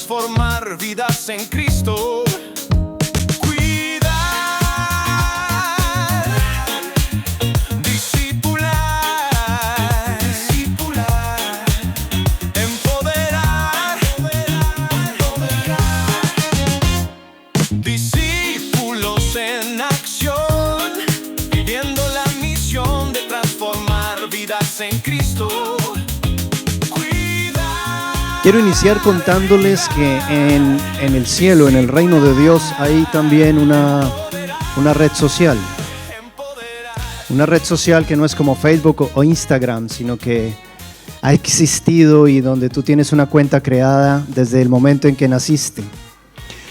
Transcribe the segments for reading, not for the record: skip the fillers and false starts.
transformar vidas en Cristo. Discípulos en acción, viviendo la misión de transformar vidas en Cristo. Quiero iniciar contándoles que en el cielo, en el reino de Dios, hay también una red social. Una red social que no es como Facebook o Instagram, sino que ha existido y donde tú tienes una cuenta creada desde el momento en que naciste.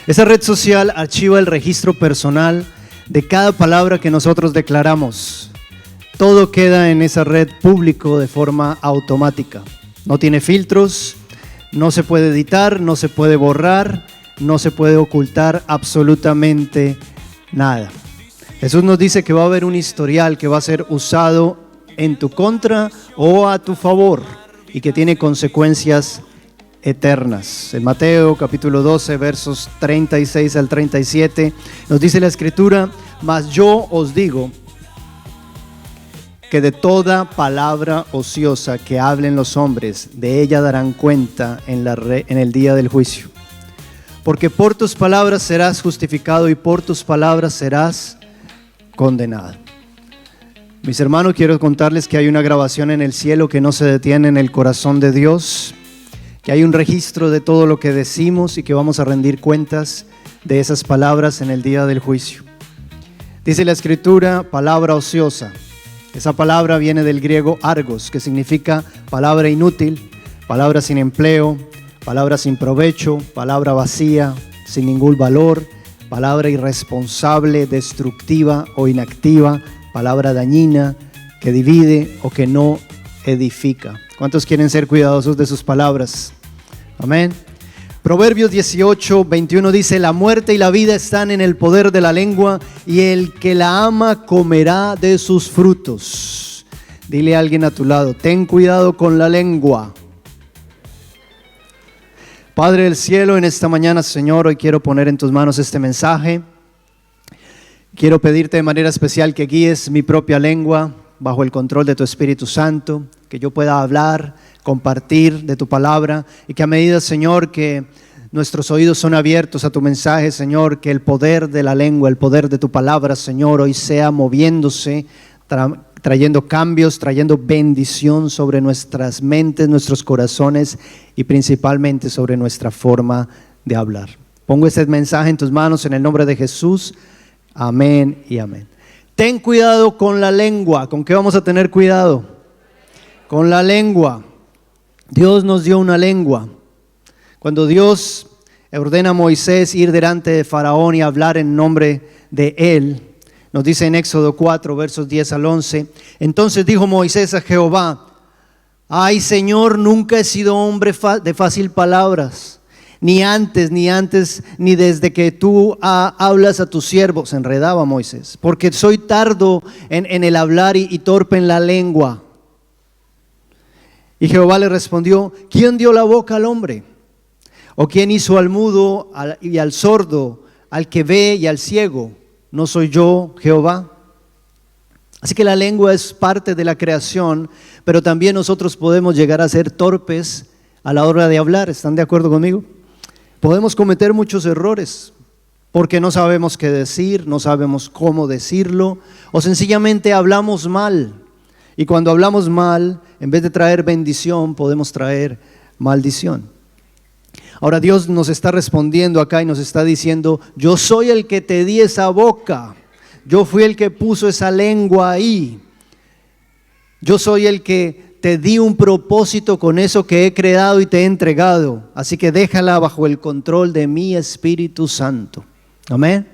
Esa red social archiva el registro personal de cada palabra que nosotros declaramos. Todo queda en esa red público de forma automática. No tiene filtros, no se puede editar, no se puede borrar, no se puede ocultar absolutamente nada. Jesús nos dice que va a haber un historial que va a ser usado en tu contra o a tu favor y que tiene consecuencias eternas. En Mateo capítulo 12 versos 36 al 37 nos dice la escritura: mas yo os digo que de toda palabra ociosa que hablen los hombres, de ella darán cuenta en el día del juicio. Porque por tus palabras serás justificado y por tus palabras serás condenado. Mis hermanos, quiero contarles que hay una grabación en el cielo que no se detiene en el corazón de Dios, que hay un registro de todo lo que decimos y que vamos a rendir cuentas de esas palabras en el día del juicio. Dice la escritura, palabra ociosa. Esa palabra viene del griego argos, que significa palabra inútil, palabra sin empleo, palabra sin provecho, palabra vacía, sin ningún valor, palabra irresponsable, destructiva o inactiva, palabra dañina, que divide o que no edifica. ¿Cuántos quieren ser cuidadosos de sus palabras? Amén. Proverbios 18, 21 dice: la muerte y la vida están en el poder de la lengua, y el que la ama comerá de sus frutos. Dile a alguien a tu lado: ten cuidado con la lengua. Padre del cielo, en esta mañana, Señor, hoy quiero poner en tus manos este mensaje. Quiero pedirte de manera especial que guíes mi propia lengua bajo el control de tu Espíritu Santo, que yo pueda hablar, compartir de tu palabra, y que a medida, Señor, que nuestros oídos son abiertos a tu mensaje, Señor, que el poder de la lengua, el poder de tu palabra, Señor, hoy sea moviéndose, trayendo cambios, trayendo bendición sobre nuestras mentes, nuestros corazones y principalmente sobre nuestra forma de hablar. Pongo este mensaje en tus manos en el nombre de Jesús. Amén y amén. Ten cuidado con la lengua. ¿Con qué vamos a tener cuidado? Con la lengua. Dios nos dio una lengua. Cuando Dios ordena a Moisés ir delante de Faraón y hablar en nombre de él, nos dice en Éxodo 4, versos 10 al 11, entonces dijo Moisés a Jehová: ay, Señor, nunca he sido hombre de fácil palabras, ni antes, ni desde que tú hablas a tus siervos. Se enredaba Moisés, porque soy tardo en el hablar y torpe en la lengua. Y Jehová le respondió: ¿quién dio la boca al hombre? ¿O quién hizo al mudo y al sordo, al que ve y al ciego? ¿No soy yo, Jehová? Así que la lengua es parte de la creación, pero también nosotros podemos llegar a ser torpes a la hora de hablar. ¿Están de acuerdo conmigo? Podemos cometer muchos errores porque no sabemos qué decir, no sabemos cómo decirlo, o sencillamente hablamos mal. Y cuando hablamos mal, en vez de traer bendición, podemos traer maldición. Ahora Dios nos está respondiendo acá y nos está diciendo: yo soy el que te di esa boca, yo fui el que puso esa lengua ahí, yo soy el que te di un propósito con eso que he creado y te he entregado, así que déjala bajo el control de mi Espíritu Santo. Amén.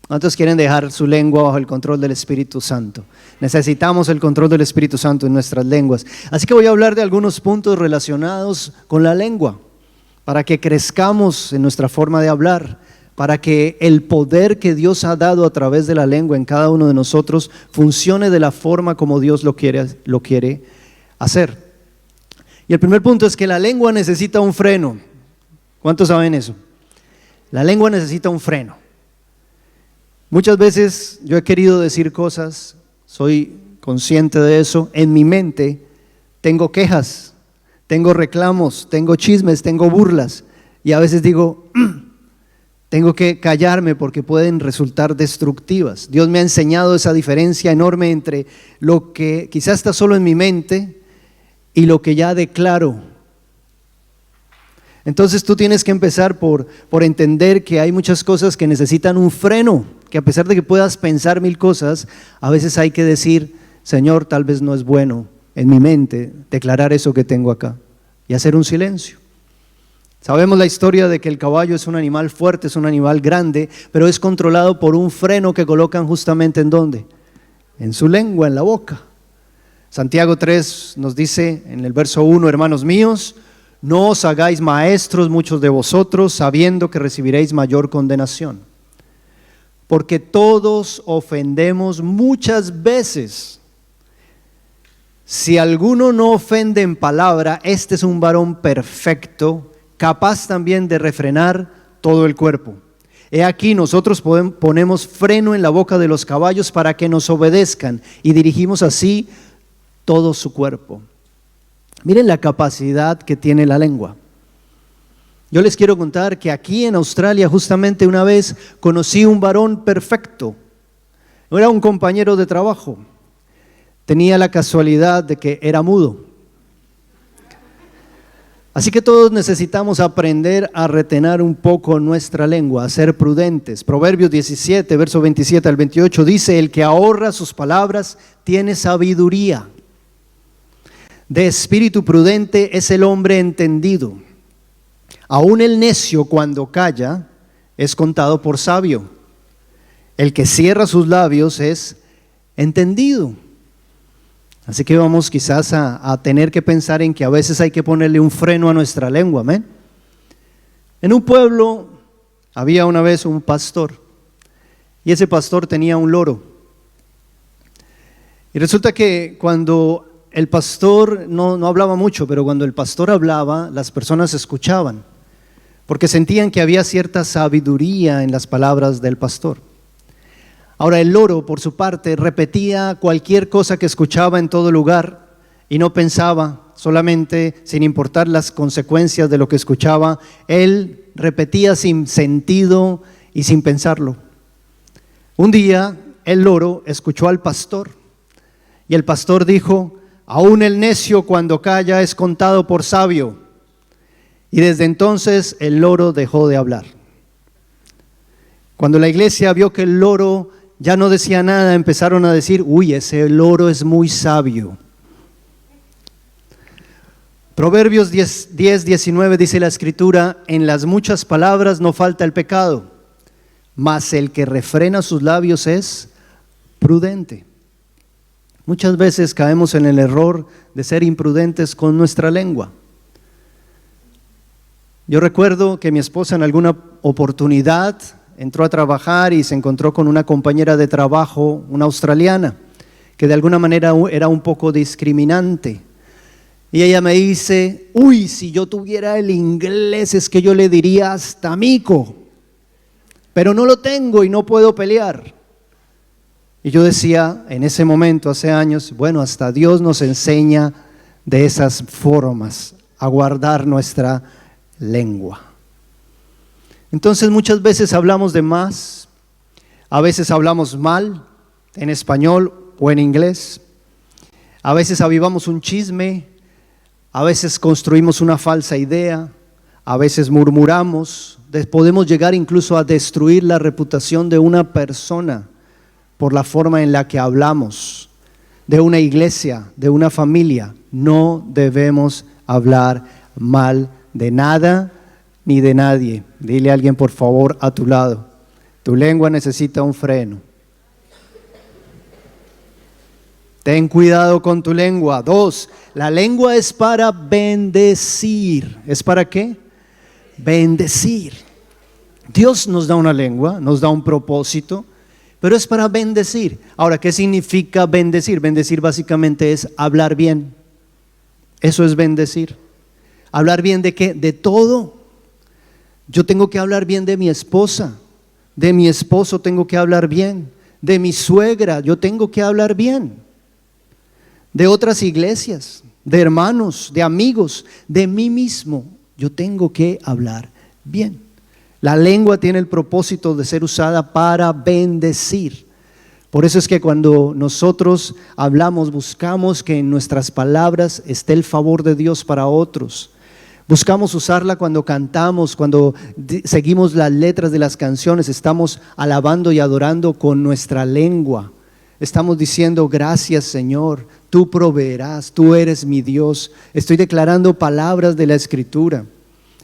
¿Cuántos quieren dejar su lengua bajo el control del Espíritu Santo? Necesitamos el control del Espíritu Santo en nuestras lenguas. Así que voy a hablar de algunos puntos relacionados con la lengua, para que crezcamos en nuestra forma de hablar, para que el poder que Dios ha dado a través de la lengua en cada uno de nosotros funcione de la forma como Dios lo quiere hacer. Y el primer punto es que la lengua necesita un freno. ¿Cuántos saben eso? La lengua necesita un freno. Muchas veces yo he querido decir cosas, soy consciente de eso, en mi mente tengo quejas, tengo reclamos, tengo chismes, tengo burlas, y a veces digo, tengo que callarme porque pueden resultar destructivas. Dios me ha enseñado esa diferencia enorme entre lo que quizás está solo en mi mente y lo que ya declaro. Entonces tú tienes que empezar por entender que hay muchas cosas que necesitan un freno, que a pesar de que puedas pensar mil cosas, a veces hay que decir, Señor, tal vez no es bueno en mi mente declarar eso que tengo acá y hacer un silencio. Sabemos la historia de que el caballo es un animal fuerte, es un animal grande, pero es controlado por un freno que colocan justamente ¿en dónde? En su lengua, en la boca. Santiago 3 nos dice en el verso 1, hermanos míos, no os hagáis maestros muchos de vosotros, sabiendo que recibiréis mayor condenación. Porque todos ofendemos muchas veces. Si alguno no ofende en palabra, este es un varón perfecto, capaz también de refrenar todo el cuerpo. He aquí nosotros ponemos freno en la boca de los caballos para que nos obedezcan y dirigimos así todo su cuerpo. Miren la capacidad que tiene la lengua. Yo les quiero contar que aquí en Australia justamente una vez conocí un varón perfecto. Era un compañero de trabajo. Tenía la casualidad de que era mudo. Así que todos necesitamos aprender a retener un poco nuestra lengua, a ser prudentes. Proverbios 17, verso 27 al 28 dice, el que ahorra sus palabras tiene sabiduría. De espíritu prudente es el hombre entendido. Aún el necio cuando calla es contado por sabio. El que cierra sus labios es entendido. Así que vamos quizás a tener que pensar en que a veces hay que ponerle un freno a nuestra lengua, ¿amén? En un pueblo había una vez un pastor y ese pastor tenía un loro. Y resulta que cuando el pastor no hablaba mucho, pero cuando el pastor hablaba, las personas escuchaban, porque sentían que había cierta sabiduría en las palabras del pastor. Ahora el loro, por su parte, repetía cualquier cosa que escuchaba en todo lugar y no pensaba, solamente sin importar las consecuencias de lo que escuchaba, él repetía sin sentido y sin pensarlo. Un día el loro escuchó al pastor y el pastor dijo, aún el necio cuando calla es contado por sabio. Y desde entonces el loro dejó de hablar. Cuando la iglesia vio que el loro ya no decía nada, empezaron a decir, uy, ese loro es muy sabio. Proverbios 10:19 dice la escritura, en las muchas palabras no falta el pecado, mas el que refrena sus labios es prudente. Muchas veces caemos en el error de ser imprudentes con nuestra lengua. Yo recuerdo que mi esposa en alguna oportunidad entró a trabajar y se encontró con una compañera de trabajo, una australiana, que de alguna manera era un poco discriminante. Y ella me dice, uy, si yo tuviera el inglés es que yo le diría hasta mico, pero no lo tengo y no puedo pelear. Y yo decía en ese momento, hace años, bueno, hasta Dios nos enseña de esas formas a guardar nuestra lengua. Entonces muchas veces hablamos de más, a veces hablamos mal en español o en inglés, a veces avivamos un chisme, a veces construimos una falsa idea, a veces murmuramos, podemos llegar incluso a destruir la reputación de una persona por la forma en la que hablamos, de una iglesia, de una familia. No debemos hablar mal de nada ni de nadie. Dile a alguien por favor a tu lado, tu lengua necesita un freno. Ten cuidado con tu lengua. 2, la lengua es para bendecir. ¿Es para qué? Bendecir. Dios nos da una lengua, nos da un propósito, pero es para bendecir. Ahora, ¿qué significa bendecir? Bendecir básicamente es hablar bien. Eso es bendecir. ¿Hablar bien de qué? De todo. Yo tengo que hablar bien de mi esposa, de mi esposo tengo que hablar bien, de mi suegra yo tengo que hablar bien, de otras iglesias, de hermanos, de amigos, de mí mismo, yo tengo que hablar bien. La lengua tiene el propósito de ser usada para bendecir. Por eso es que cuando nosotros hablamos, buscamos que en nuestras palabras esté el favor de Dios para otros. Buscamos usarla cuando cantamos, cuando seguimos las letras de las canciones, estamos alabando y adorando con nuestra lengua. Estamos diciendo, gracias Señor, tú proveerás, tú eres mi Dios. Estoy declarando palabras de la Escritura.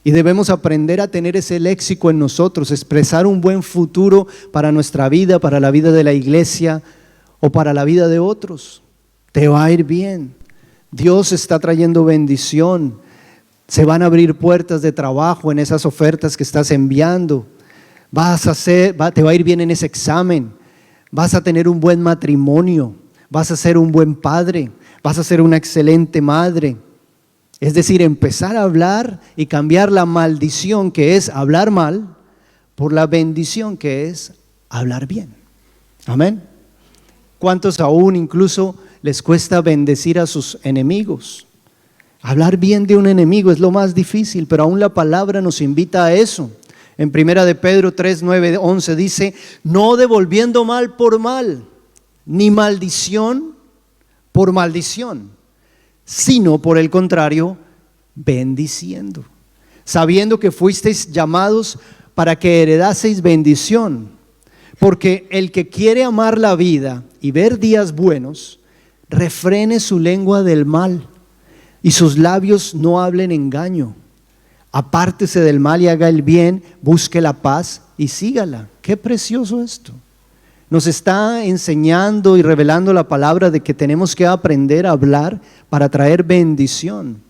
Y debemos aprender a tener ese léxico en nosotros, expresar un buen futuro para nuestra vida, para la vida de la iglesia o para la vida de otros. Te va a ir bien. Dios está trayendo bendición. Se van a abrir puertas de trabajo en esas ofertas que estás enviando. Te va a ir bien en ese examen. Vas a tener un buen matrimonio. Vas a ser un buen padre. Vas a ser una excelente madre. Es decir, empezar a hablar y cambiar la maldición que es hablar mal por la bendición que es hablar bien. Amén. ¿Cuántos aún incluso les cuesta bendecir a sus enemigos? Hablar bien de un enemigo es lo más difícil, pero aún la palabra nos invita a eso. En 1 de Pedro 3, 9, 11 dice, no devolviendo mal por mal, ni maldición por maldición, sino por el contrario, bendiciendo, sabiendo que fuisteis llamados para que heredaseis bendición, porque el que quiere amar la vida y ver días buenos, refrene su lengua del mal y sus labios no hablen engaño. Apártese del mal y haga el bien, busque la paz y sígala. Qué precioso esto. Nos está enseñando y revelando la palabra de que tenemos que aprender a hablar para traer bendición.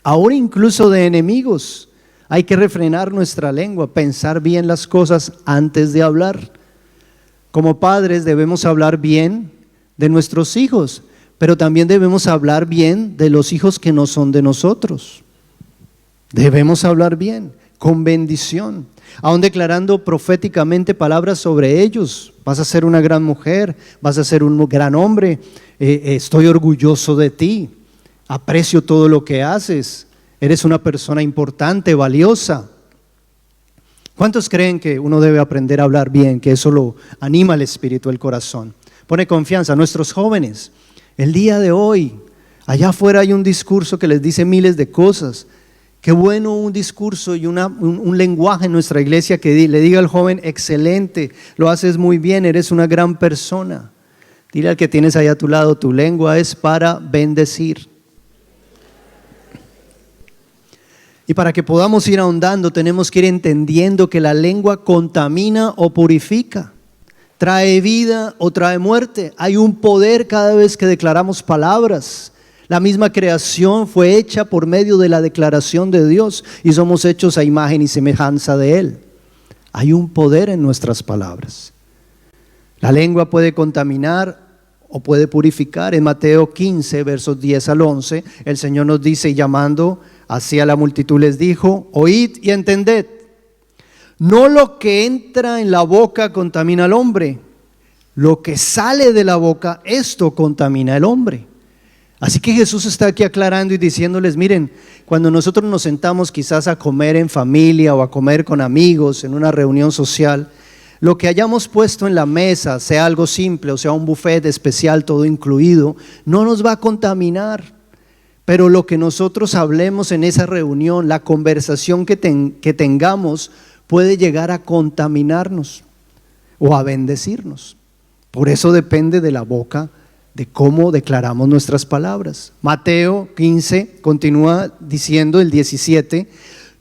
Ahora incluso de enemigos, hay que refrenar nuestra lengua, pensar bien las cosas antes de hablar. Como padres debemos hablar bien de nuestros hijos, pero también debemos hablar bien de los hijos que no son de nosotros. Debemos hablar bien, con bendición, aún declarando proféticamente palabras sobre ellos. Vas a ser una gran mujer, vas a ser un gran hombre, estoy orgulloso de ti, aprecio todo lo que haces, eres una persona importante, valiosa. ¿Cuántos creen que uno debe aprender a hablar bien, que eso lo anima el espíritu, el corazón? Pone confianza a nuestros jóvenes. El día de hoy, allá afuera hay un discurso que les dice miles de cosas. Qué bueno un discurso y un lenguaje en nuestra iglesia que le diga al joven, excelente, lo haces muy bien, eres una gran persona. Dile al que tienes ahí a tu lado, tu lengua es para bendecir. Y para que podamos ir ahondando, tenemos que ir entendiendo que la lengua contamina o purifica, trae vida o trae muerte. Hay un poder cada vez que declaramos palabras. La misma creación fue hecha por medio de la declaración de Dios y somos hechos a imagen y semejanza de Él. Hay un poder en nuestras palabras. La lengua puede contaminar o puede purificar. En Mateo 15, versos 10 al 11, el Señor nos dice, llamando hacia la multitud les dijo, oíd y entended, no lo que entra en la boca contamina al hombre, lo que sale de la boca, esto contamina al hombre. Así que Jesús está aquí aclarando y diciéndoles, miren, cuando nosotros nos sentamos quizás a comer en familia o a comer con amigos en una reunión social, lo que hayamos puesto en la mesa, sea algo simple o sea un buffet especial todo incluido, no nos va a contaminar. Pero lo que nosotros hablemos en esa reunión, la conversación que tengamos puede llegar a contaminarnos o a bendecirnos. Por eso depende de la boca, de cómo declaramos nuestras palabras. Mateo 15 continúa diciendo el 17,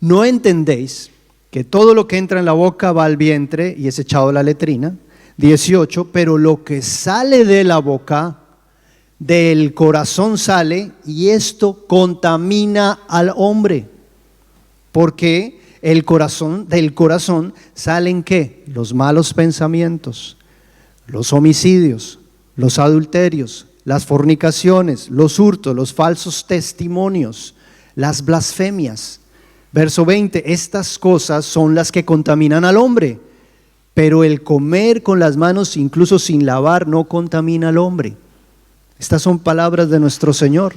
¿no entendéis que todo lo que entra en la boca va al vientre y es echado a la letrina? 18, pero lo que sale de la boca, del corazón sale y esto contamina al hombre. Porque del corazón salen ¿qué? Los malos pensamientos, los homicidios, los adulterios, las fornicaciones, los hurtos, los falsos testimonios, las blasfemias. Verso 20, estas cosas son las que contaminan al hombre, pero el comer con las manos, incluso sin lavar, no contamina al hombre. Estas son palabras de nuestro Señor.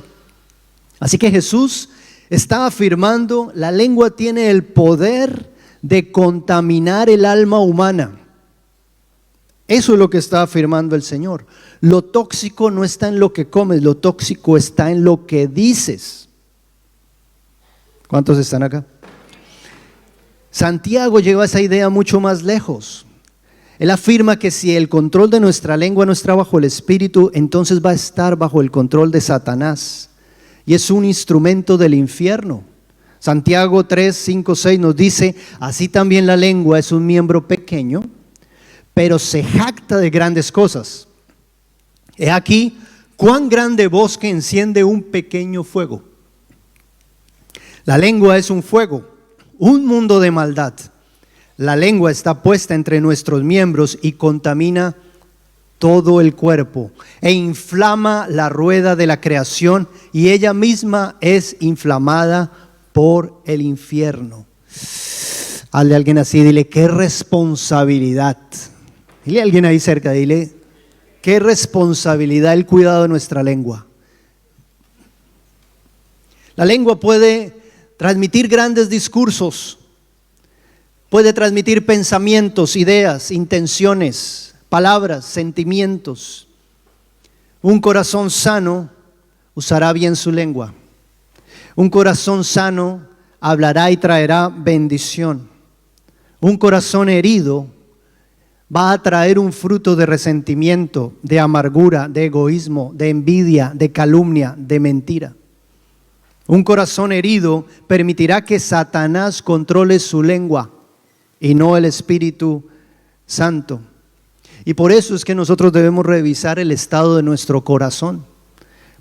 Así que Jesús está afirmando, la lengua tiene el poder de contaminar el alma humana. Eso es lo que está afirmando el Señor. Lo tóxico no está en lo que comes, lo tóxico está en lo que dices. ¿Cuántos están acá? Santiago lleva esa idea mucho más lejos. Él afirma que si el control de nuestra lengua no está bajo el Espíritu, entonces va a estar bajo el control de Satanás. Y es un instrumento del infierno. Santiago 3, 5, 6 nos dice, así también la lengua es un miembro pequeño, pero se jacta de grandes cosas. He aquí, cuán grande bosque enciende un pequeño fuego. La lengua es un fuego, un mundo de maldad. La lengua está puesta entre nuestros miembros y contamina todo el cuerpo e inflama la rueda de la creación, y ella misma es inflamada por el infierno. Hazle a alguien así, dile, qué responsabilidad. Dile a alguien ahí cerca, dile, qué responsabilidad el cuidado de nuestra lengua. La lengua puede transmitir grandes discursos, puede transmitir pensamientos, ideas, intenciones, palabras, sentimientos. Un corazón sano usará bien su lengua. Un corazón sano hablará y traerá bendición. Un corazón herido va a traer un fruto de resentimiento, de amargura, de egoísmo, de envidia, de calumnia, de mentira. Un corazón herido permitirá que Satanás controle su lengua y no el Espíritu Santo. Y por eso es que nosotros debemos revisar el estado de nuestro corazón,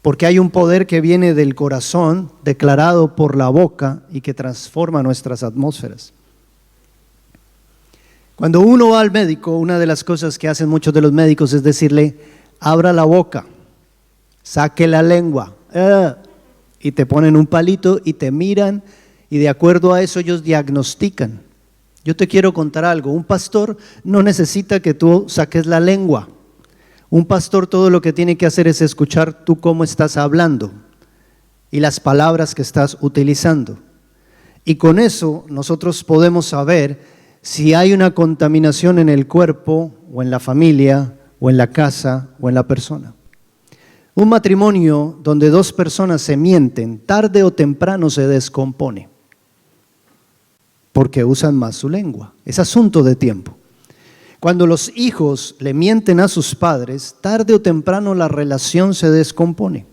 porque hay un poder que viene del corazón, declarado por la boca, y que transforma nuestras atmósferas. Cuando uno va al médico, una de las cosas que hacen muchos de los médicos es decirle, abra la boca, saque la lengua, y te ponen un palito y te miran, y de acuerdo a eso ellos diagnostican. Yo te quiero contar algo, un pastor no necesita que tú saques la lengua. Un pastor todo lo que tiene que hacer es escuchar tú cómo estás hablando y las palabras que estás utilizando. Y con eso nosotros podemos saber si hay una contaminación en el cuerpo, o en la familia, o en la casa, o en la persona. Un matrimonio donde dos personas se mienten, tarde o temprano se descompone, porque usan más su lengua. Es asunto de tiempo. Cuando los hijos le mienten a sus padres, tarde o temprano la relación se descompone.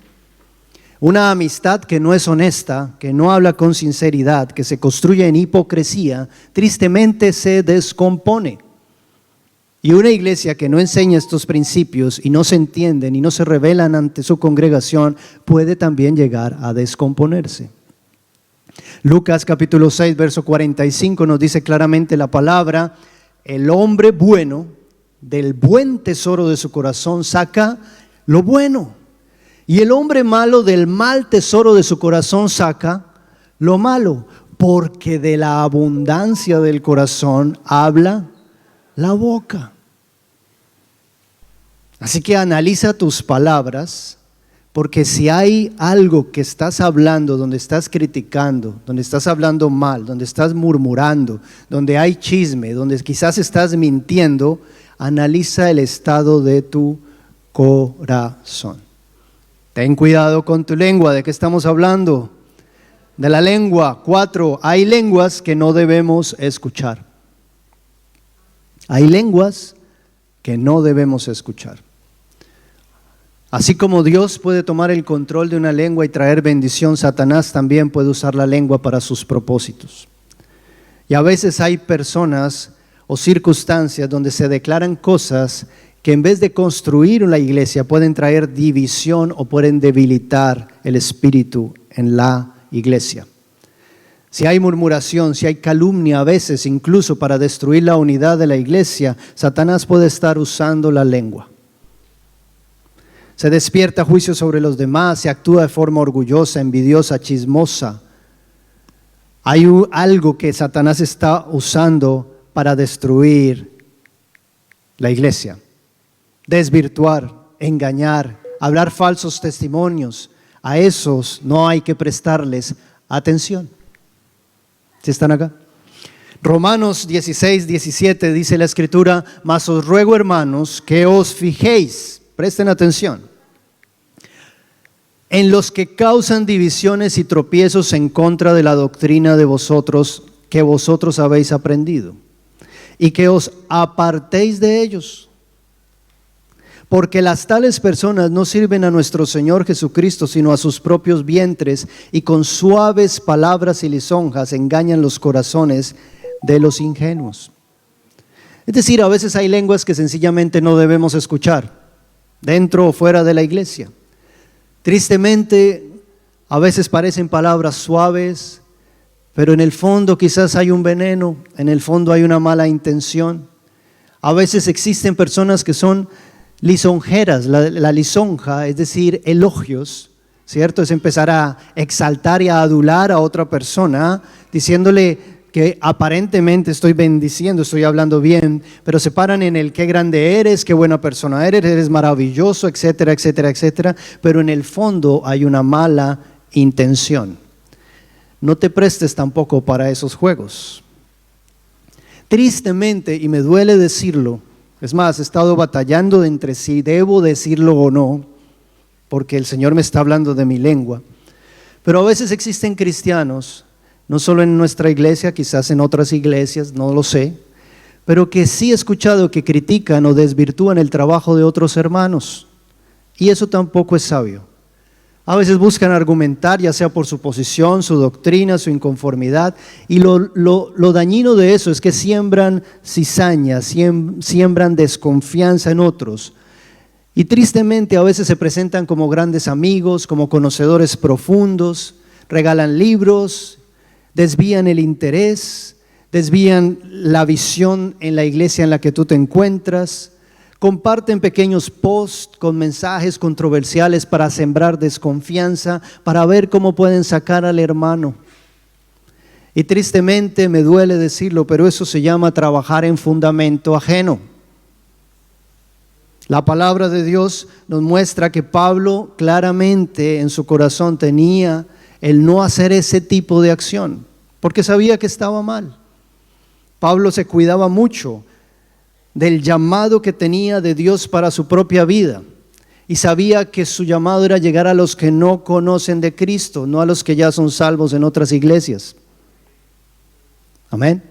Una amistad que no es honesta, que no habla con sinceridad, que se construye en hipocresía, tristemente se descompone. Y una iglesia que no enseña estos principios y no se entienden y no se revelan ante su congregación puede también llegar a descomponerse. Lucas capítulo 6, verso 45 nos dice claramente la palabra: el hombre bueno del buen tesoro de su corazón saca lo bueno, y el hombre malo del mal tesoro de su corazón saca lo malo, porque de la abundancia del corazón habla la boca. Así que analiza tus palabras, porque si hay algo que estás hablando, donde estás criticando, donde estás hablando mal, donde estás murmurando, donde hay chisme, donde quizás estás mintiendo, analiza el estado de tu corazón. Ten cuidado con tu lengua. ¿De qué estamos hablando? De la lengua. 4, hay lenguas que no debemos escuchar. Hay lenguas que no debemos escuchar. Así como Dios puede tomar el control de una lengua y traer bendición, Satanás también puede usar la lengua para sus propósitos. Y a veces hay personas o circunstancias donde se declaran cosas que en vez de construir una iglesia pueden traer división o pueden debilitar el espíritu en la iglesia. Si hay murmuración, si hay calumnia, a veces incluso para destruir la unidad de la iglesia, Satanás puede estar usando la lengua. Se despierta juicio sobre los demás, se actúa de forma orgullosa, envidiosa, chismosa. Hay algo que Satanás está usando para destruir la iglesia, desvirtuar, engañar, hablar falsos testimonios. A esos no hay que prestarles atención. ¿Sí están acá? Romanos 16, 17 dice la Escritura: mas os ruego, hermanos, que os fijéis, presten atención, en los que causan divisiones y tropiezos en contra de la doctrina de vosotros, que vosotros habéis aprendido, y que os apartéis de ellos. Porque las tales personas no sirven a nuestro Señor Jesucristo, sino a sus propios vientres, y con suaves palabras y lisonjas engañan los corazones de los ingenuos. Es decir, a veces hay lenguas que sencillamente no debemos escuchar, dentro o fuera de la iglesia. Tristemente, a veces parecen palabras suaves, pero en el fondo quizás hay un veneno, en el fondo hay una mala intención. A veces existen personas que son lisonjeras. La lisonja, es decir, elogios, ¿cierto? Es empezar a exaltar y a adular a otra persona, diciéndole que aparentemente estoy bendiciendo, estoy hablando bien, pero se paran en el qué grande eres, qué buena persona eres maravilloso, etcétera, etcétera, etcétera, pero en el fondo hay una mala intención. No te prestes tampoco para esos juegos. Tristemente, y me duele decirlo, es más, he estado batallando de entre si debo decirlo o no, porque el Señor me está hablando de mi lengua, pero a veces existen cristianos, no solo en nuestra iglesia, quizás en otras iglesias, no lo sé, pero que sí he escuchado que critican o desvirtúan el trabajo de otros hermanos, y eso tampoco es sabio. A veces buscan argumentar, ya sea por su posición, su doctrina, su inconformidad, y lo dañino de eso es que siembran cizaña, siembran desconfianza en otros. Y tristemente a veces se presentan como grandes amigos, como conocedores profundos, regalan libros, desvían el interés, desvían la visión en la iglesia en la que tú te encuentras, comparten pequeños posts con mensajes controversiales para sembrar desconfianza, para ver cómo pueden sacar al hermano. Y tristemente me duele decirlo, pero eso se llama trabajar en fundamento ajeno. La palabra de Dios nos muestra que Pablo claramente en su corazón tenía el no hacer ese tipo de acción, porque sabía que estaba mal. Pablo se cuidaba mucho del llamado que tenía de Dios para su propia vida, y sabía que su llamado era llegar a los que no conocen de Cristo, no a los que ya son salvos en otras iglesias. Amén.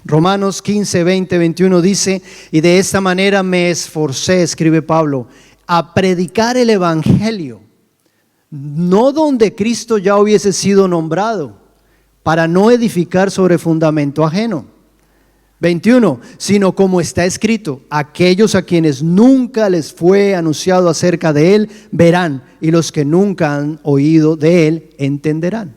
Romanos 15, 20, 21 dice: y de esta manera me esforcé, escribe Pablo, a predicar el evangelio, no donde Cristo ya hubiese sido nombrado, para no edificar sobre fundamento ajeno. 21, sino como está escrito: aquellos a quienes nunca les fue anunciado acerca de él, verán, y los que nunca han oído de él, entenderán.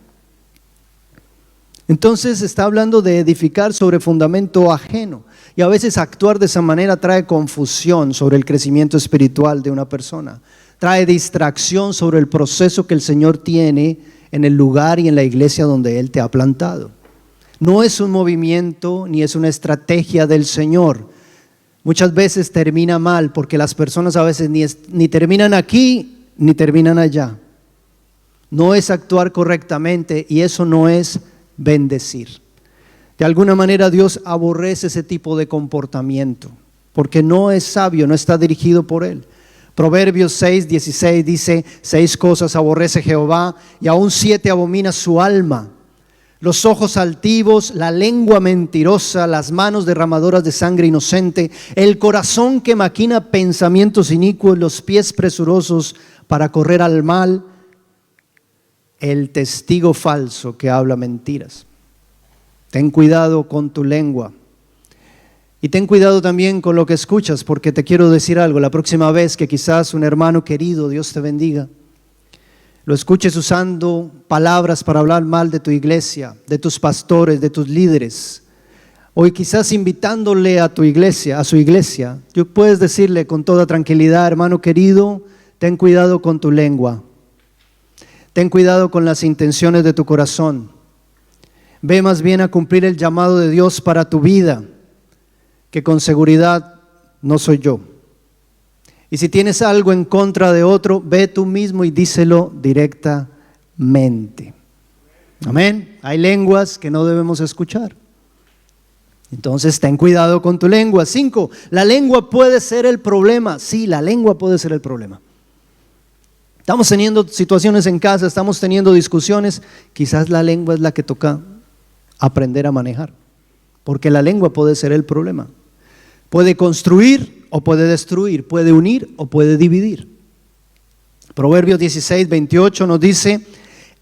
Entonces está hablando de edificar sobre fundamento ajeno, y a veces actuar de esa manera trae confusión sobre el crecimiento espiritual de una persona, trae distracción sobre el proceso que el Señor tiene en el lugar y en la iglesia donde Él te ha plantado. No es un movimiento ni es una estrategia del Señor. Muchas veces termina mal porque las personas a veces ni terminan aquí ni terminan allá. No es actuar correctamente, y eso no es bendecir. De alguna manera Dios aborrece ese tipo de comportamiento porque no es sabio, no está dirigido por Él. Proverbios 6, 16 dice: 6 cosas aborrece Jehová, y aún 7 abomina su alma: los ojos altivos, la lengua mentirosa, las manos derramadoras de sangre inocente, el corazón que maquina pensamientos inicuos, los pies presurosos para correr al mal, el testigo falso que habla mentiras. Ten cuidado con tu lengua. Y ten cuidado también con lo que escuchas, porque te quiero decir algo: la próxima vez que quizás un hermano querido, Dios te bendiga, lo escuches usando palabras para hablar mal de tu iglesia, de tus pastores, de tus líderes, o quizás invitándole a tu iglesia, a su iglesia, tú puedes decirle con toda tranquilidad: hermano querido, ten cuidado con tu lengua, ten cuidado con las intenciones de tu corazón. Ve más bien a cumplir el llamado de Dios para tu vida, que con seguridad no soy yo. Y si tienes algo en contra de otro, ve tú mismo y díselo directamente. Amén. Hay lenguas que no debemos escuchar. Entonces ten cuidado con tu lengua. 5, la lengua puede ser el problema. Sí, la lengua puede ser el problema. Estamos teniendo situaciones en casa, estamos teniendo discusiones. Quizás la lengua es la que toca aprender a manejar, porque la lengua puede ser el problema. Puede construir o puede destruir, puede unir o puede dividir. Proverbios 16:28 nos dice: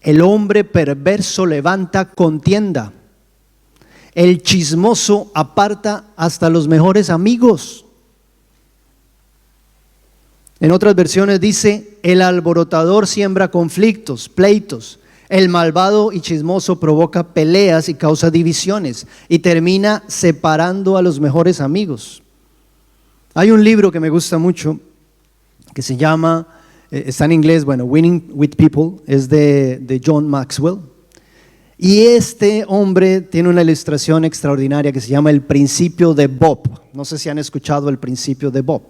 el hombre perverso levanta contienda, el chismoso aparta hasta los mejores amigos. En otras versiones dice: el alborotador siembra conflictos, pleitos. El malvado y chismoso provoca peleas y causa divisiones y termina separando a los mejores amigos. Hay un libro que me gusta mucho que se llama, está en inglés, Winning with People, es de John Maxwell. Y este hombre tiene una ilustración extraordinaria que se llama el principio de Bob. No sé si han escuchado el principio de Bob.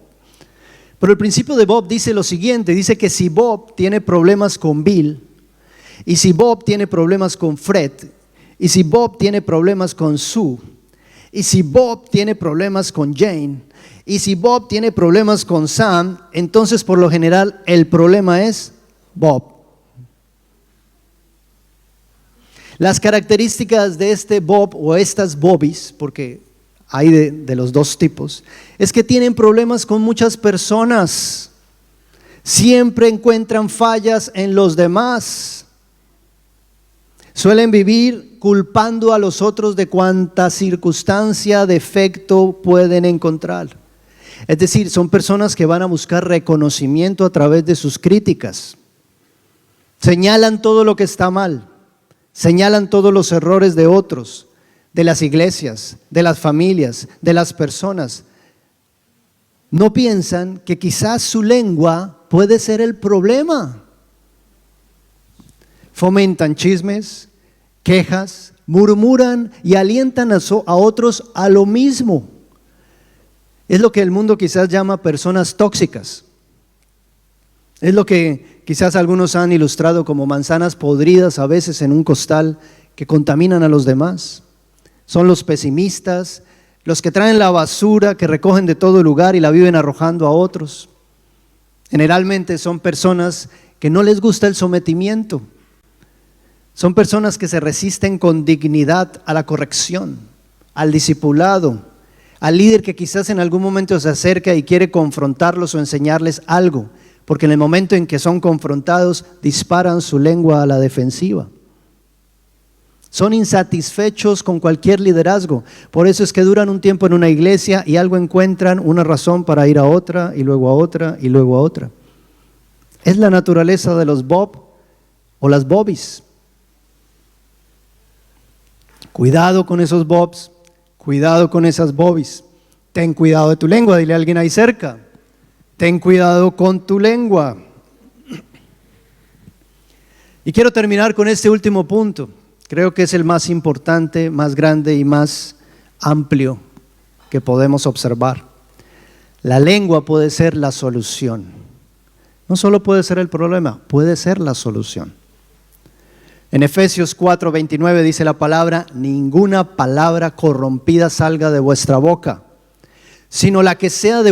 Pero el principio de Bob dice lo siguiente, dice que si Bob tiene problemas con Bill, y si Bob tiene problemas con Fred, y si Bob tiene problemas con Sue, y si Bob tiene problemas con Jane, y si Bob tiene problemas con Sam, entonces por lo general el problema es Bob. Las características de este Bob o estas Bobbies, porque hay de los dos tipos, es que tienen problemas con muchas personas. Siempre encuentran fallas en los demás. Suelen vivir culpando a los otros de cuanta circunstancia, defecto pueden encontrar. Es decir, son personas que van a buscar reconocimiento a través de sus críticas. Señalan todo lo que está mal, señalan todos los errores de otros, de las iglesias, de las familias, de las personas. No piensan que quizás su lengua puede ser el problema. Fomentan chismes, quejas, murmuran y alientan a otros a lo mismo. Es lo que el mundo quizás llama personas tóxicas. Es lo que quizás algunos han ilustrado como manzanas podridas a veces en un costal que contaminan a los demás. Son los pesimistas, los que traen la basura que recogen de todo lugar y la viven arrojando a otros. Generalmente son personas que no les gusta el sometimiento. Son personas que se resisten con dignidad a la corrección, al discipulado, al líder que quizás en algún momento se acerca y quiere confrontarlos o enseñarles algo, porque en el momento en que son confrontados disparan su lengua a la defensiva. Son insatisfechos con cualquier liderazgo, por eso es que duran un tiempo en una iglesia y algo encuentran, una razón para ir a otra y luego a otra y luego a otra. Es la naturaleza de los Bob o las Bobbies. Cuidado con esos Bobs, cuidado con esas Bobbies. Ten cuidado de tu lengua, dile a alguien ahí cerca. Ten cuidado con tu lengua. Y quiero terminar con este último punto. Creo que es el más importante, más grande y más amplio que podemos observar. La lengua puede ser la solución. No solo puede ser el problema, puede ser la solución. En Efesios 4:29 dice la palabra: ninguna palabra corrompida salga de vuestra boca, sino la que sea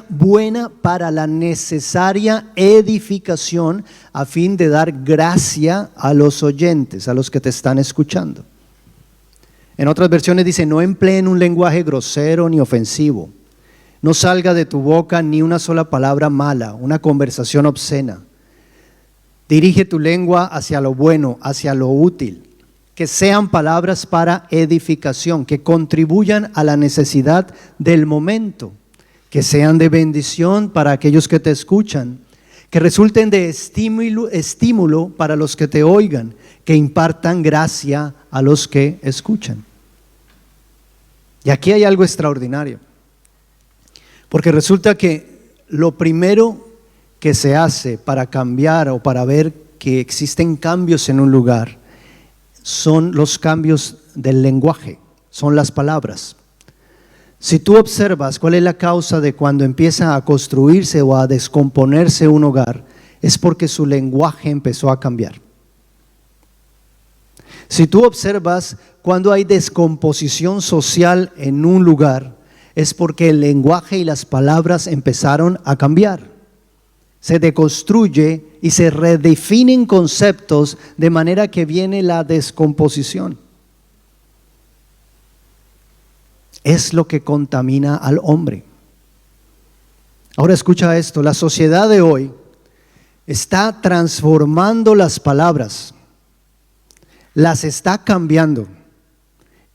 buena para la necesaria edificación, a fin de dar gracia a los oyentes, a los que te están escuchando. En otras versiones dice: no empleen un lenguaje grosero ni ofensivo. No salga de tu boca ni una sola palabra mala, una conversación obscena. Dirige tu lengua hacia lo bueno, hacia lo útil. Que sean palabras para edificación, que contribuyan a la necesidad del momento, que sean de bendición para aquellos que te escuchan, que resulten de estímulo para los que te oigan, que impartan gracia a los que escuchan. Y aquí hay algo extraordinario, porque resulta que lo primero que se hace para cambiar o para ver que existen cambios en un lugar son los cambios del lenguaje, son las palabras. Si tú observas cuál es la causa de cuando empieza a construirse o a descomponerse un hogar, es porque su lenguaje empezó a cambiar. Si tú observas cuando hay descomposición social en un lugar, es porque el lenguaje y las palabras empezaron a cambiar. Se deconstruye y se redefinen conceptos de manera que viene la descomposición. Es lo que contamina al hombre. Ahora escucha esto, la sociedad de hoy está transformando las palabras, las está cambiando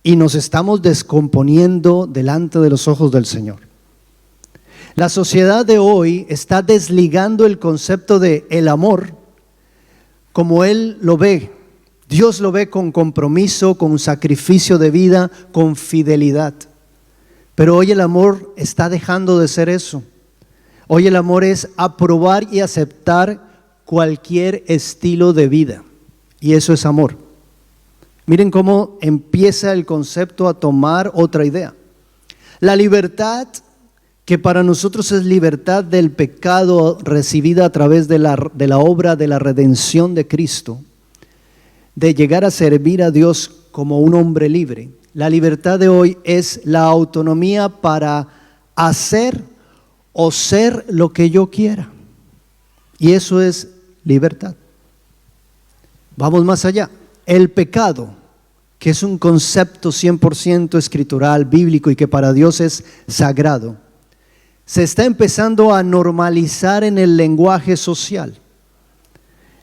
y nos estamos descomponiendo delante de los ojos del Señor. La sociedad de hoy está desligando el concepto de el amor como Él lo ve. Dios lo ve con compromiso, con sacrificio de vida, con fidelidad. Pero hoy el amor está dejando de ser eso. Hoy el amor es aprobar y aceptar cualquier estilo de vida. Y eso es amor. Miren cómo empieza el concepto a tomar otra idea. La libertad, que para nosotros es libertad del pecado recibida a través de la obra de la redención de Cristo, de llegar a servir a Dios como un hombre libre. La libertad de hoy es la autonomía para hacer o ser lo que yo quiera. Y eso es libertad. Vamos más allá. El pecado, que es un concepto 100% escritural, bíblico y que para Dios es sagrado, se está empezando a normalizar en el lenguaje social.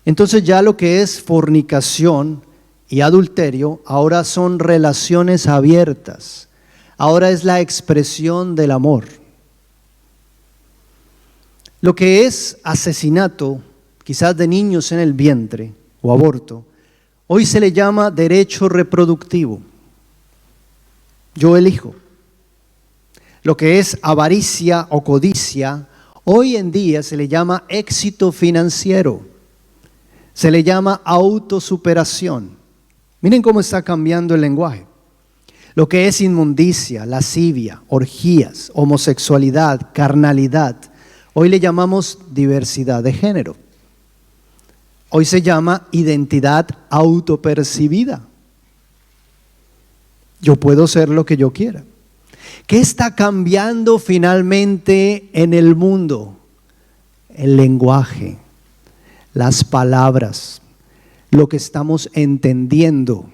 Entonces ya lo que es fornicación y adulterio ahora son relaciones abiertas. Ahora es la expresión del amor. Lo que es asesinato, quizás de niños en el vientre o aborto, hoy se le llama derecho reproductivo. Yo elijo. Lo que es avaricia o codicia, hoy en día se le llama éxito financiero. Se le llama autosuperación. Miren cómo está cambiando el lenguaje. Lo que es inmundicia, lascivia, orgías, homosexualidad, carnalidad, hoy le llamamos diversidad de género. Hoy se llama identidad autopercibida. Yo puedo ser lo que yo quiera. ¿Qué está cambiando finalmente en el mundo? El lenguaje, las palabras, lo que estamos entendiendo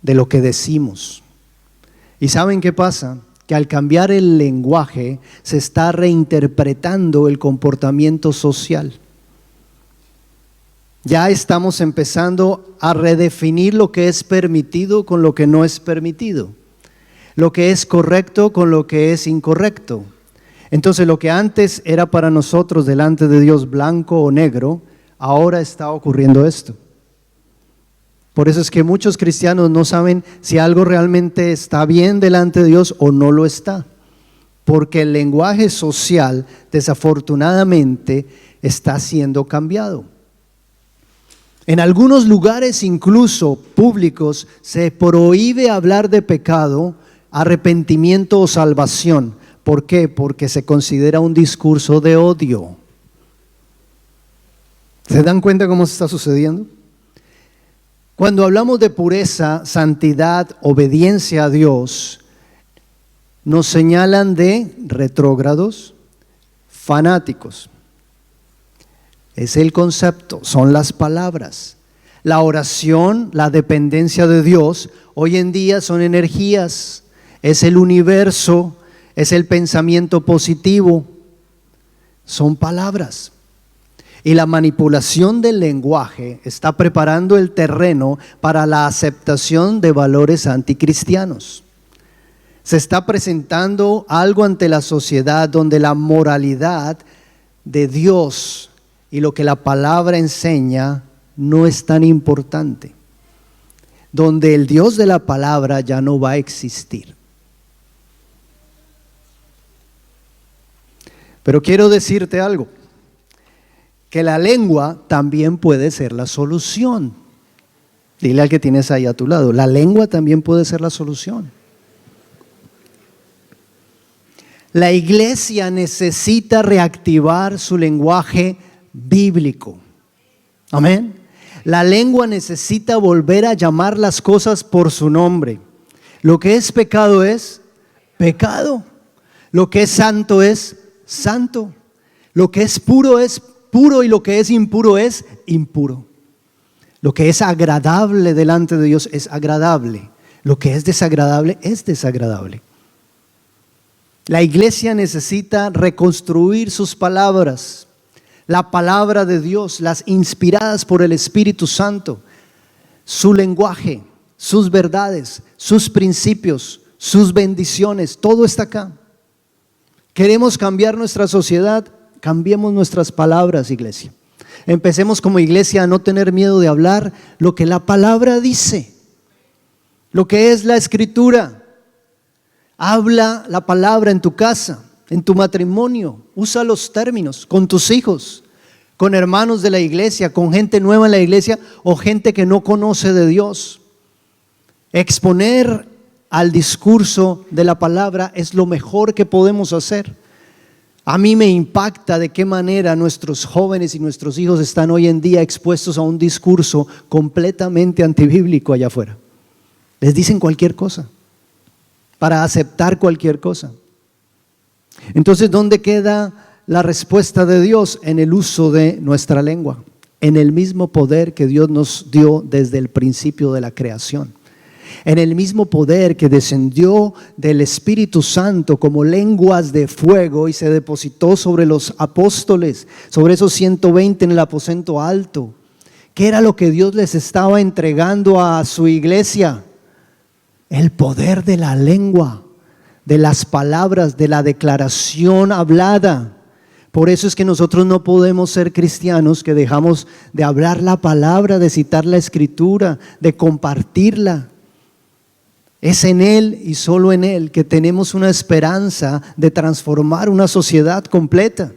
de lo que decimos. ¿Y saben qué pasa? Que al cambiar el lenguaje se está reinterpretando el comportamiento social. Ya estamos empezando a redefinir lo que es permitido con lo que no es permitido, lo que es correcto con lo que es incorrecto. Entonces lo que antes era para nosotros delante de Dios blanco o negro, ahora está ocurriendo esto. Por eso es que muchos cristianos no saben si algo realmente está bien delante de Dios o no lo está, porque el lenguaje social desafortunadamente está siendo cambiado. En algunos lugares incluso públicos se prohíbe hablar de pecado, arrepentimiento o salvación. ¿Por qué? Porque se considera un discurso de odio. ¿Se dan cuenta cómo se está sucediendo? Cuando hablamos de pureza, santidad, obediencia a Dios, nos señalan de retrógrados, fanáticos. Es el concepto, son las palabras. La oración, la dependencia de Dios, hoy en día son energías, es el universo, es el pensamiento positivo, son palabras. Y la manipulación del lenguaje está preparando el terreno para la aceptación de valores anticristianos. Se está presentando algo ante la sociedad donde la moralidad de Dios y lo que la palabra enseña no es tan importante. Donde el Dios de la palabra ya no va a existir. Pero quiero decirte algo. Que la lengua también puede ser la solución. Dile al que tienes ahí a tu lado, la lengua también puede ser la solución. La iglesia necesita reactivar su lenguaje bíblico. Amén. La lengua necesita volver a llamar las cosas por su nombre. Lo que es pecado es pecado. Lo que es santo es santo. Lo que es puro y lo que es impuro es impuro. Lo que es agradable delante de Dios es agradable. Lo que es desagradable es desagradable. La iglesia necesita reconstruir sus palabras. La palabra de Dios, las inspiradas por el Espíritu Santo, su lenguaje, sus verdades, sus principios, sus bendiciones, todo está acá. Queremos cambiar nuestra sociedad, cambiemos nuestras palabras, iglesia. Empecemos como iglesia a no tener miedo de hablar lo que la palabra dice, lo que es la escritura. Habla la palabra en tu casa, en tu matrimonio, usa los términos con tus hijos, con hermanos de la iglesia, con gente nueva en la iglesia o gente que no conoce de Dios. Exponer al discurso de la palabra es lo mejor que podemos hacer. A mí me impacta de qué manera nuestros jóvenes y nuestros hijos están hoy en día expuestos a un discurso completamente antibíblico allá afuera. Les dicen cualquier cosa para aceptar cualquier cosa. Entonces, ¿dónde queda la respuesta de Dios? En el uso de nuestra lengua, en el mismo poder que Dios nos dio desde el principio de la creación, en el mismo poder que descendió del Espíritu Santo como lenguas de fuego y se depositó sobre los apóstoles, sobre esos 120 en el aposento alto. ¿Qué era lo que Dios les estaba entregando a su iglesia? El poder de la lengua, de las palabras, de la declaración hablada. Por eso es que nosotros no podemos ser cristianos que dejamos de hablar la palabra, de citar la escritura, de compartirla. Es en Él y solo en Él que tenemos una esperanza de transformar una sociedad completa.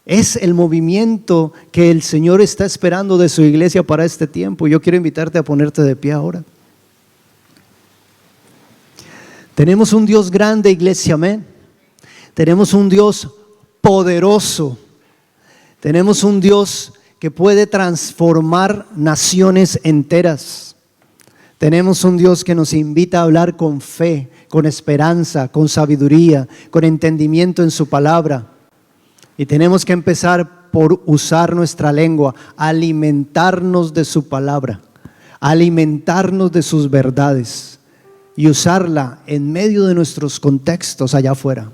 Es el movimiento que el Señor está esperando de su iglesia para este tiempo. Yo quiero invitarte a ponerte de pie ahora. Tenemos un Dios grande, iglesia, amén. Tenemos un Dios poderoso. Tenemos un Dios que puede transformar naciones enteras. Tenemos un Dios que nos invita a hablar con fe, con esperanza, con sabiduría, con entendimiento en su palabra. Y tenemos que empezar por usar nuestra lengua, alimentarnos de su palabra, alimentarnos de sus verdades y usarla en medio de nuestros contextos allá afuera,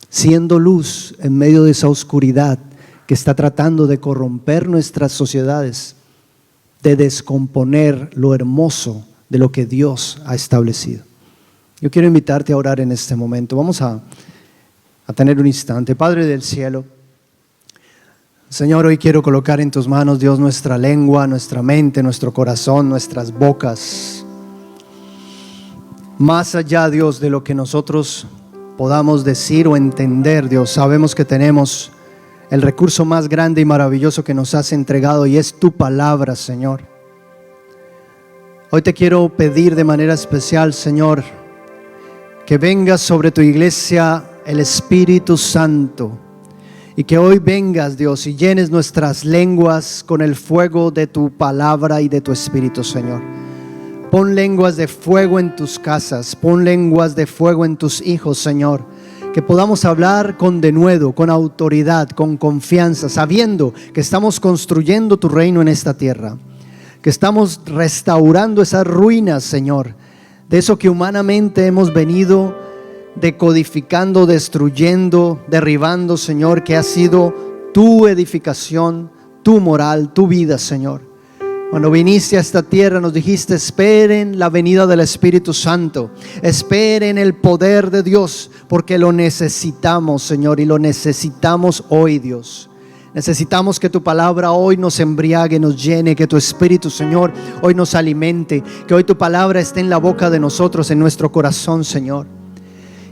siendo luz en medio de esa oscuridad que está tratando de corromper nuestras sociedades, de descomponer lo hermoso de lo que Dios ha establecido. Yo quiero invitarte a orar en este momento. Vamos a tener un instante. Padre del cielo, Señor, hoy quiero colocar en tus manos, Dios, nuestra lengua, nuestra mente, nuestro corazón, nuestras bocas. Más allá, Dios, de lo que nosotros podamos decir o entender, Dios, sabemos que tenemos el recurso más grande y maravilloso que nos has entregado y es tu palabra, Señor. Hoy te quiero pedir de manera especial, Señor, que venga sobre tu iglesia el Espíritu Santo y que hoy vengas, Dios, y llenes nuestras lenguas con el fuego de tu palabra y de tu Espíritu, Señor. Pon lenguas de fuego en tus casas, pon lenguas de fuego en tus hijos, Señor. Que podamos hablar con denuedo, con autoridad, con confianza, sabiendo que estamos construyendo tu reino en esta tierra. Que estamos restaurando esas ruinas, Señor, de eso que humanamente hemos venido decodificando, destruyendo, derribando, Señor, que ha sido tu edificación, tu moral, tu vida, Señor. Cuando viniste a esta tierra nos dijiste: esperen la venida del Espíritu Santo, esperen el poder de Dios, porque lo necesitamos, Señor, y lo necesitamos hoy, Dios. Necesitamos que tu palabra hoy nos embriague, nos llene, que tu Espíritu, Señor, hoy nos alimente, que hoy tu palabra esté en la boca de nosotros, en nuestro corazón, Señor.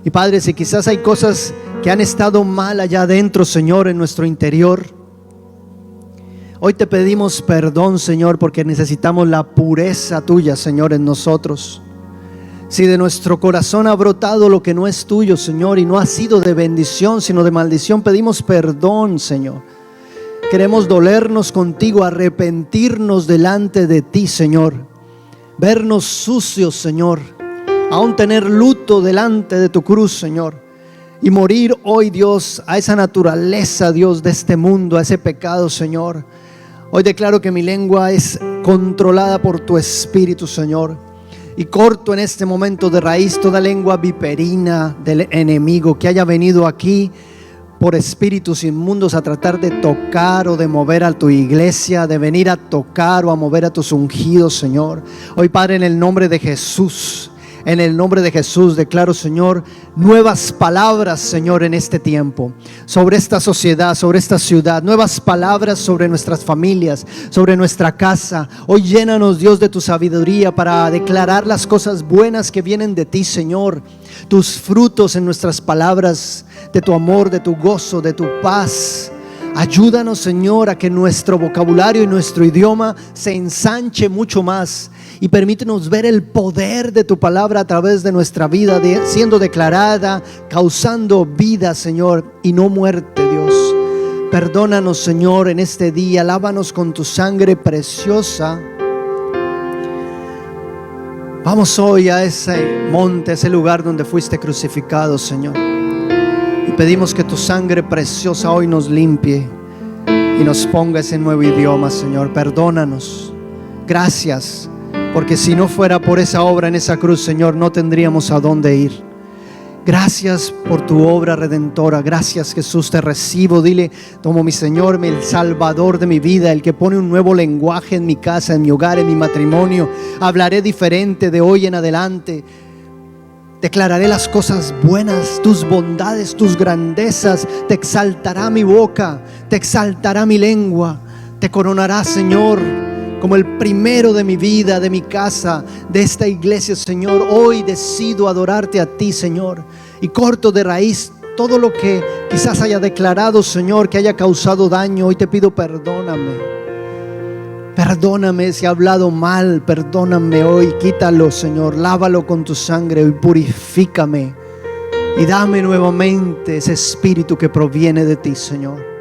Y Padre, si quizás hay cosas que han estado mal allá adentro, Señor, en nuestro interior, Hoy te pedimos perdón, Señor, porque necesitamos la pureza tuya, Señor, en nosotros. Si de nuestro corazón ha brotado lo que no es tuyo, Señor, y no ha sido de bendición, sino de maldición, pedimos perdón, Señor. Queremos dolernos contigo, arrepentirnos delante de ti, Señor. Vernos sucios, Señor. Aún tener luto delante de tu cruz, Señor. Y morir hoy, Dios, a esa naturaleza, Dios, de este mundo, a ese pecado, Señor. Hoy declaro que mi lengua es controlada por tu Espíritu, Señor. Y corto en este momento de raíz toda lengua viperina del enemigo que haya venido aquí por espíritus inmundos a tratar de tocar o de mover a tu iglesia, de venir a tocar o a mover a tus ungidos, Señor. Hoy, Padre, en el nombre de Jesús, en el nombre de Jesús, declaro, Señor, nuevas palabras, Señor, en este tiempo, sobre esta sociedad, sobre esta ciudad, nuevas palabras sobre nuestras familias, sobre nuestra casa. Hoy llénanos, Dios, de tu sabiduría para declarar las cosas buenas que vienen de ti, Señor. Tus frutos en nuestras palabras, de tu amor, de tu gozo, de tu paz. Ayúdanos, Señor, a que nuestro vocabulario y nuestro idioma se ensanche mucho más. Y permítenos ver el poder de tu palabra a través de nuestra vida, siendo declarada, causando vida, Señor, y no muerte, Dios. Perdónanos, Señor, en este día. Lávanos con tu sangre preciosa. Vamos hoy a ese monte, a ese lugar donde fuiste crucificado, Señor. Y pedimos que tu sangre preciosa hoy nos limpie y nos ponga ese nuevo idioma, Señor. Perdónanos. Gracias. Porque si no fuera por esa obra en esa cruz, Señor, no tendríamos a dónde ir. Gracias por tu obra redentora. Gracias, Jesús, te recibo. Dile, como mi Señor, el Salvador de mi vida, el que pone un nuevo lenguaje en mi casa, en mi hogar, en mi matrimonio. Hablaré diferente de hoy en adelante. Declararé las cosas buenas, tus bondades, tus grandezas. Te exaltará mi boca, te exaltará mi lengua. Te coronará, Señor, como el primero de mi vida, de mi casa, de esta iglesia, Señor. Hoy decido adorarte a ti, Señor, y corto de raíz todo lo que quizás haya declarado, Señor, que haya causado daño. Hoy te pido perdóname. Perdóname si he hablado mal, perdóname hoy. Quítalo, Señor, lávalo con tu sangre y purifícame. Y dame nuevamente ese espíritu que proviene de ti, Señor.